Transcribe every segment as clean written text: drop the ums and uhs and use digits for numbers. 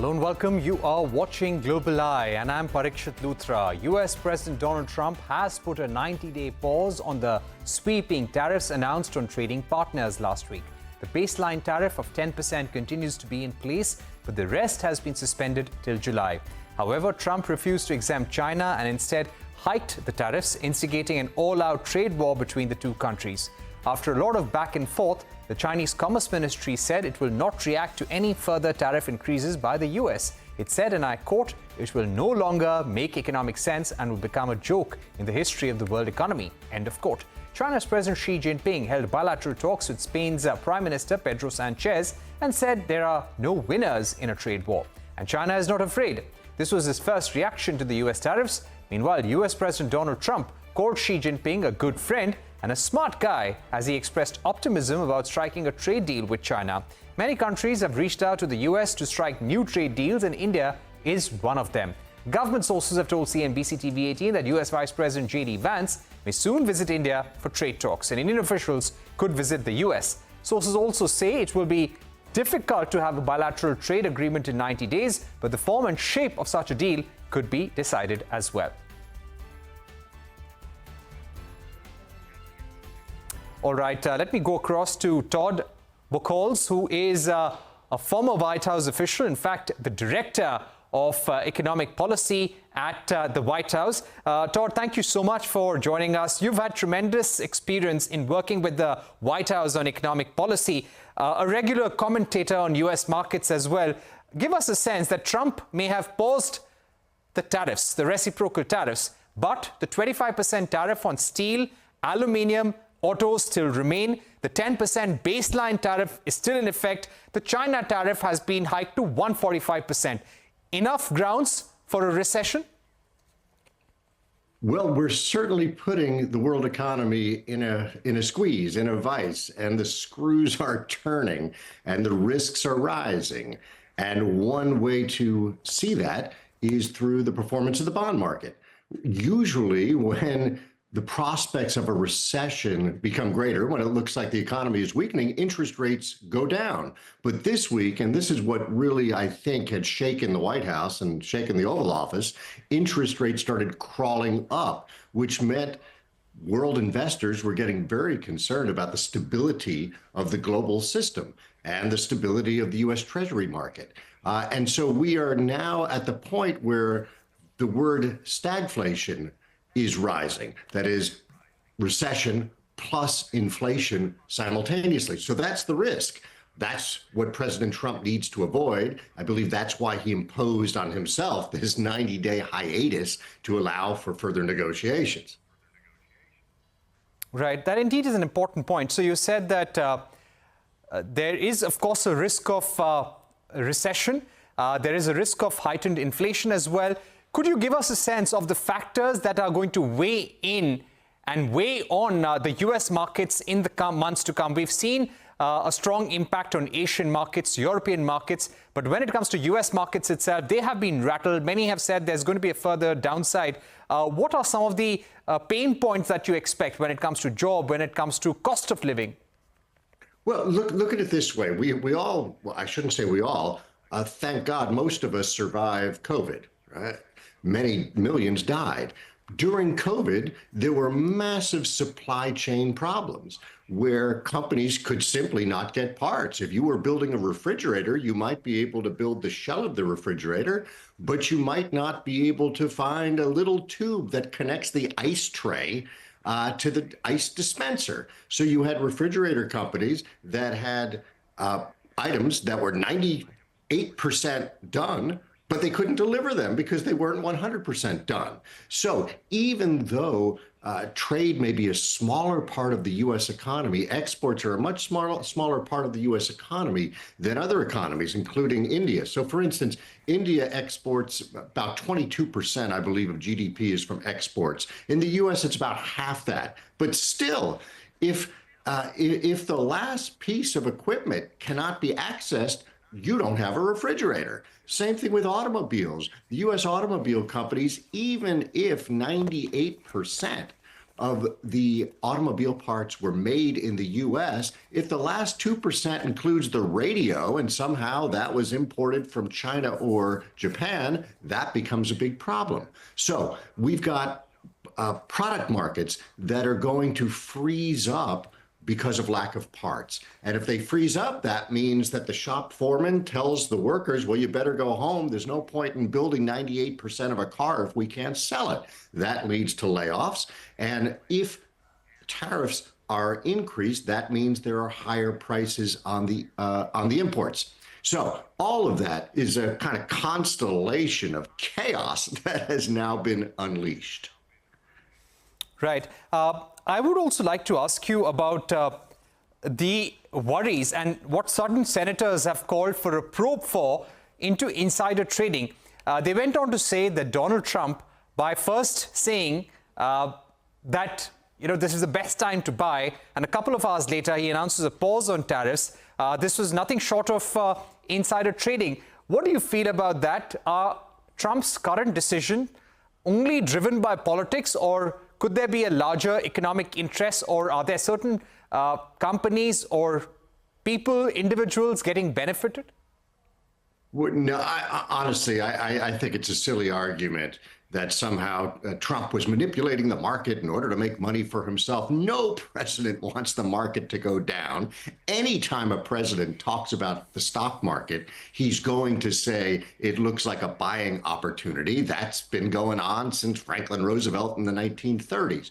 Hello and welcome. You are watching Global Eye and I'm Parikshit Luthra. US President Donald Trump has put a 90-day pause on the sweeping tariffs announced on trading partners last week. The baseline tariff of 10% continues to be in place, but the rest has been suspended till July. However, Trump refused to exempt China and instead hiked the tariffs, instigating an all-out trade war between the two countries. After a lot of back and forth, the Chinese Commerce Ministry said it will not react to any further tariff increases by the US. It said, and I quote, "It will no longer make economic sense and will become a joke in the history of the world economy." End of quote. China's President Xi Jinping held bilateral talks with Spain's Prime Minister Pedro Sanchez and said there are no winners in a trade war. And China is not afraid. This was his first reaction to the US tariffs. Meanwhile, US President Donald Trump called Xi Jinping a good friend and a smart guy as he expressed optimism about striking a trade deal with China. Many countries have reached out to the US to strike new trade deals, and India is one of them. Government sources have told CNBC-TV18 that US Vice President J.D. Vance may soon visit India for trade talks, and Indian officials could visit the US. Sources also say it will be difficult to have a bilateral trade agreement in 90 days, but the form and shape of such a deal could be decided as well. All right, let me go across to Todd Buchholz, who is a former White House official, in fact, the director of economic policy at the White House. Todd, thank you so much for joining us. You've had tremendous experience in working with the White House on economic policy, a regular commentator on US markets as well. Give us a sense that Trump may have paused the tariffs, the reciprocal tariffs, but the 25% tariff on steel, aluminium, autos still remain. The 10% baseline tariff is still in effect. The China tariff has been hiked to 145%. Enough grounds for a recession? Well, we're certainly putting the world economy in a squeeze, in a vice, and the screws are turning and the risks are rising. And one way to see that is through the performance of the bond market. Usually when the prospects of a recession become greater, when it looks like the economy is weakening, interest rates go down. But this week, and this is what really, I think, had shaken the White House and shaken the Oval Office, interest rates started crawling up, which meant world investors were getting very concerned about the stability of the global system and the stability of the US Treasury market. And so we are now at the point where the word stagflation is rising. That is recession plus inflation simultaneously. So that's the risk. That's what President Trump needs to avoid. I believe that's why he imposed on himself this 90-day hiatus to allow for further negotiations. Right. That indeed is an important point. So you said that there is, of course, a risk of recession. There is a risk of heightened inflation as well. Could you give us a sense of the factors that are going to weigh in and weigh on the US markets in the months to come? We've seen a strong impact on Asian markets, European markets, but when it comes to US markets itself, they have been rattled. Many have said there's going to be a further downside. What are some of the pain points that you expect when it comes to job, when it comes to cost of living? Well, look at it this way. We all, well, I shouldn't say we all, thank God most of us survived COVID, right? Many millions died. During COVID, there were massive supply chain problems where companies could simply not get parts. If you were building a refrigerator, you might be able to build the shell of the refrigerator, but you might not be able to find a little tube that connects the ice tray to the ice dispenser. So you had refrigerator companies that had items that were 98% done, but they couldn't deliver them because they weren't 100% done. So even though trade may be a smaller part of the U.S. economy, exports are a much smaller part of the U.S. economy than other economies, including India. So for instance, India exports about 22%, I believe, of GDP is from exports. In the U.S., it's about half that. But still, if the last piece of equipment cannot be accessed, you don't have a refrigerator. Same thing with automobiles. The U.S. automobile companies, even if 98% of the automobile parts were made in the US, if the last 2% includes the radio and somehow that was imported from China or Japan, that becomes a big problem. So we've got product markets that are going to freeze up because of lack of parts. And if they freeze up, that means that the shop foreman tells the workers, well, you better go home. There's no point in building 98% of a car if we can't sell it. That leads to layoffs. And if tariffs are increased, that means there are higher prices on the imports. So all of that is a kind of constellation of chaos that has now been unleashed. Right. I would also like to ask you about the worries and what certain senators have called for a probe for into insider trading. They went on to say that Donald Trump, by first saying that this is the best time to buy, and a couple of hours later he announces a pause on tariffs. This was nothing short of insider trading. What do you feel about that? Trump's current decision only driven by politics, or could there be a larger economic interest, or are there certain companies or people, individuals getting benefited? Well, no, honestly, I think it's a silly argument that somehow Trump was manipulating the market in order to make money for himself. No president wants the market to go down. Anytime a president talks about the stock market, he's going to say it looks like a buying opportunity. That's been going on since Franklin Roosevelt in the 1930s.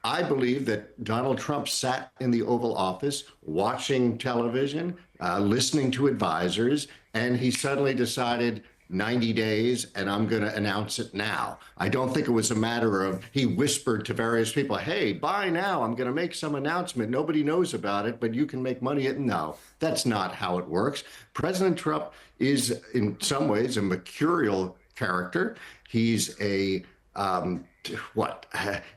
I believe that Donald Trump sat in the Oval Office watching television, listening to advisors, and he suddenly decided 90 days, and I'm going to announce it now. I don't think it was a matter of he whispered to various people, hey, buy now. I'm going to make some announcement. Nobody knows about it, but you can make money. No, that's not how it works. President Trump is in some ways a mercurial character. He's a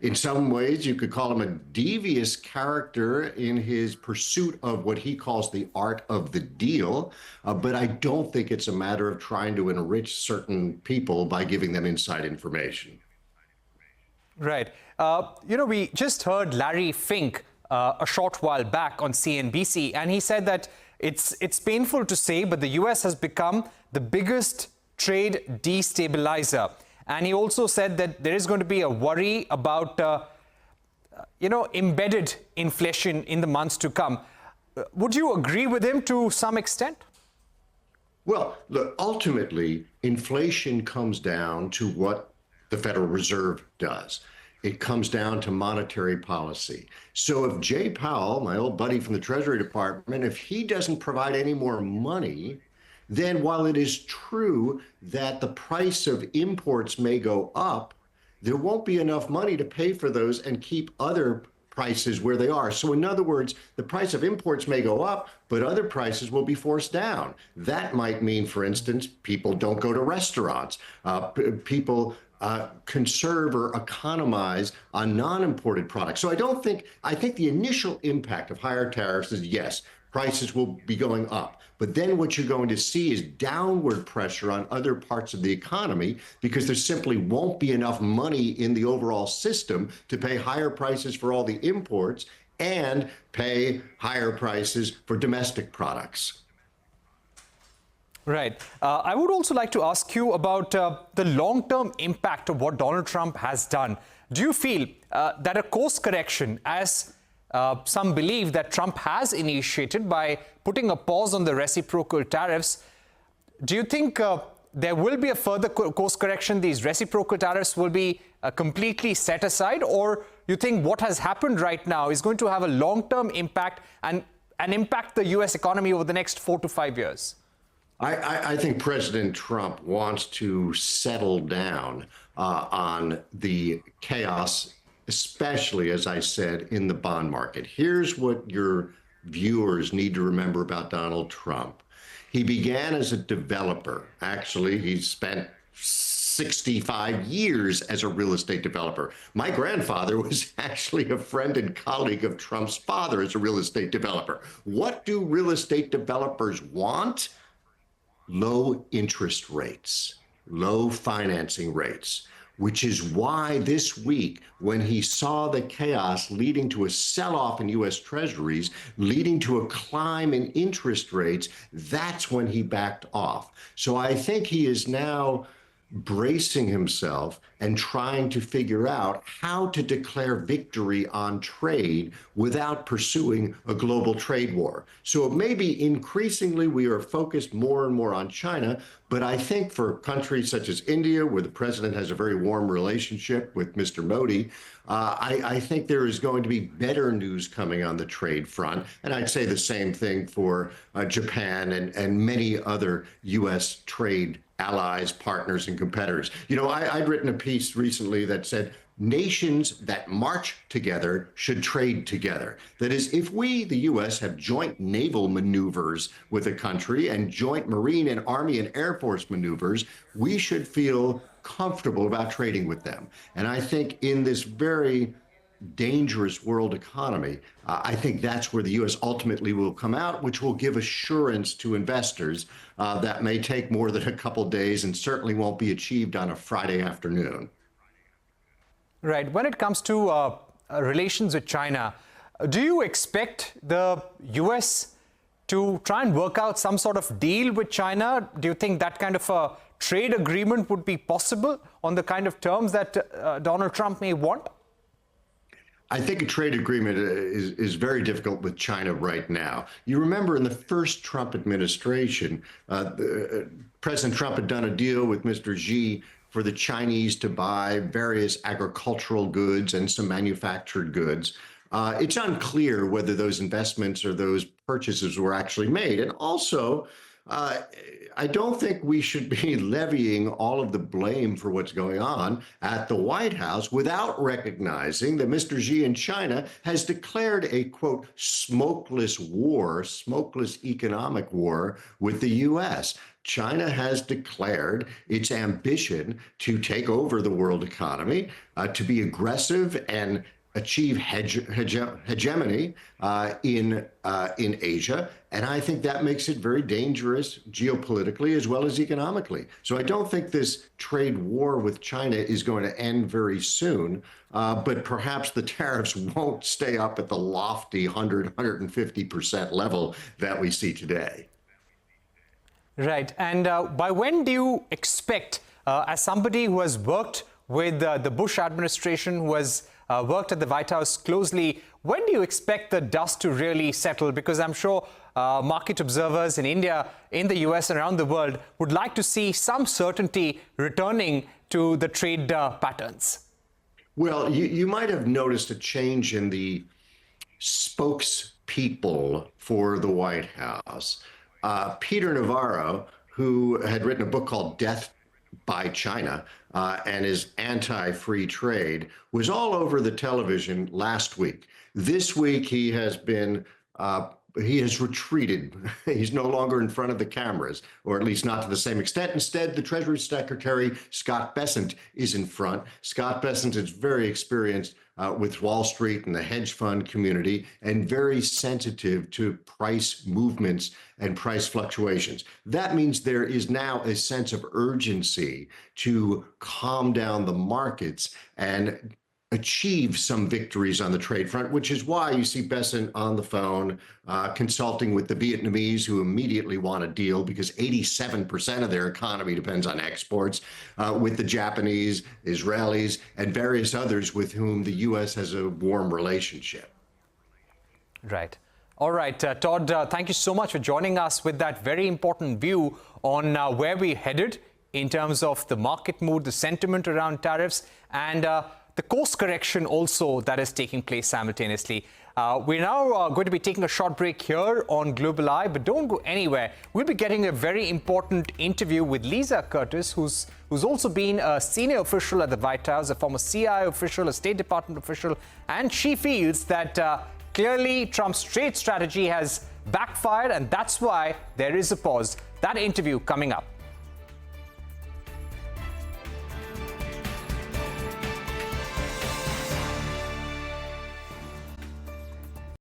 in some ways you could call him a devious character in his pursuit of what he calls the art of the deal. But I don't think it's a matter of trying to enrich certain people by giving them inside information. Right. We just heard Larry Fink a short while back on CNBC, and he said that it's painful to say, but the U.S. has become the biggest trade destabilizer. And he also said that there is going to be a worry about, embedded inflation in the months to come. Would you agree with him to some extent? Well, look, ultimately, inflation comes down to what the Federal Reserve does. It comes down to monetary policy. So if Jay Powell, my old buddy from the Treasury Department, if he doesn't provide any more money, then while it is true that the price of imports may go up, there won't be enough money to pay for those and keep other prices where they are. So in other words, the price of imports may go up, but other prices will be forced down. That might mean, for instance, people don't go to restaurants. People conserve or economize on non-imported products. So I think the initial impact of higher tariffs is, yes, prices will be going up. But then what you're going to see is downward pressure on other parts of the economy because there simply won't be enough money in the overall system to pay higher prices for all the imports and pay higher prices for domestic products. Right. I would also like to ask you about the long-term impact of what Donald Trump has done. Do you feel that a course correction, as some believe that Trump has initiated by putting a pause on the reciprocal tariffs, do you think there will be a further course correction? These reciprocal tariffs will be completely set aside, or you think what has happened right now is going to have a long-term impact and impact the U.S. economy over the next 4 to 5 years? I think President Trump wants to settle down on the chaos, especially, as I said, in the bond market. Here's what your viewers need to remember about Donald Trump. He began as a developer. Actually, he spent 65 years as a real estate developer. My grandfather was actually a friend and colleague of Trump's father as a real estate developer. What do real estate developers want? Low interest rates, low financing rates. which is why this week, when he saw the chaos leading to a sell-off in U.S. Treasuries, leading to a climb in interest rates, that's when he backed off. So I think he is now bracing himself and trying to figure out how to declare victory on trade without pursuing a global trade war. So maybe increasingly we are focused more and more on China, but I think for countries such as India, where the president has a very warm relationship with Mr. Modi, I think there is going to be better news coming on the trade front. And I'd say the same thing for Japan and many other U.S. trade allies, partners, and competitors. You know, I'd written a piece recently that said nations that march together should trade together. That is, if we, the U.S., have joint naval maneuvers with a country and joint Marine and Army and Air Force maneuvers, we should feel comfortable about trading with them. And I think in this very dangerous world economy, I think that's where the U.S. ultimately will come out, which will give assurance to investors that may take more than a couple days and certainly won't be achieved on a Friday afternoon. Right. When it comes to relations with China, do you expect the U.S. to try and work out some sort of deal with China? Do you think that kind of a trade agreement would be possible on the kind of terms that Donald Trump may want? I think a trade agreement is very difficult with China right now. You remember in the first Trump administration, President Trump had done a deal with Mr. Xi for the Chinese to buy various agricultural goods and some manufactured goods. It's unclear whether those investments or those purchases were actually made. And also, I don't think we should be levying all of the blame for what's going on at the White House without recognizing that Mr. Xi in China has declared a, quote, smokeless war, smokeless economic war with the U.S. China has declared its ambition to take over the world economy, to be aggressive and achieve hegemony in Asia. And I think that makes it very dangerous geopolitically as well as economically. So I don't think this trade war with China is going to end very soon, but perhaps the tariffs won't stay up at the lofty 150% level that we see today. Right. And by when do you expect, as somebody who has worked with the Bush administration, who has worked at the White House closely, when do you expect the dust to really settle? Because I'm sure market observers in India, in the US, and around the world would like to see some certainty returning to the trade patterns. Well, you might have noticed a change in the spokespeople for the White House. Peter Navarro, who had written a book called Death by China and is anti-free trade, was all over the television last week. This week he has been he has retreated. He's no longer in front of the cameras, or at least not to the same extent. Instead, the Treasury Secretary, Scott Bessent, is in front. Scott Bessent is very experienced with Wall Street and the hedge fund community, and very sensitive to price movements and price fluctuations. That means there is now a sense of urgency to calm down the markets and achieve some victories on the trade front, which is why you see Bessent on the phone consulting with the Vietnamese, who immediately want a deal because 87% of their economy depends on exports, with the Japanese, Israelis, and various others with whom the U.S. has a warm relationship. Right. All right, Todd, thank you so much for joining us with that very important view on where we're headed in terms of the market mood, the sentiment around tariffs, and the course correction also that is taking place simultaneously. We're now going to be taking a short break here on Global Eye, but don't go anywhere. We'll be getting a very important interview with Lisa Curtis, who's also been a senior official at the White House, a former CIA official, a State Department official, and she feels that clearly Trump's trade strategy has backfired, and that's why there is a pause. That interview coming up.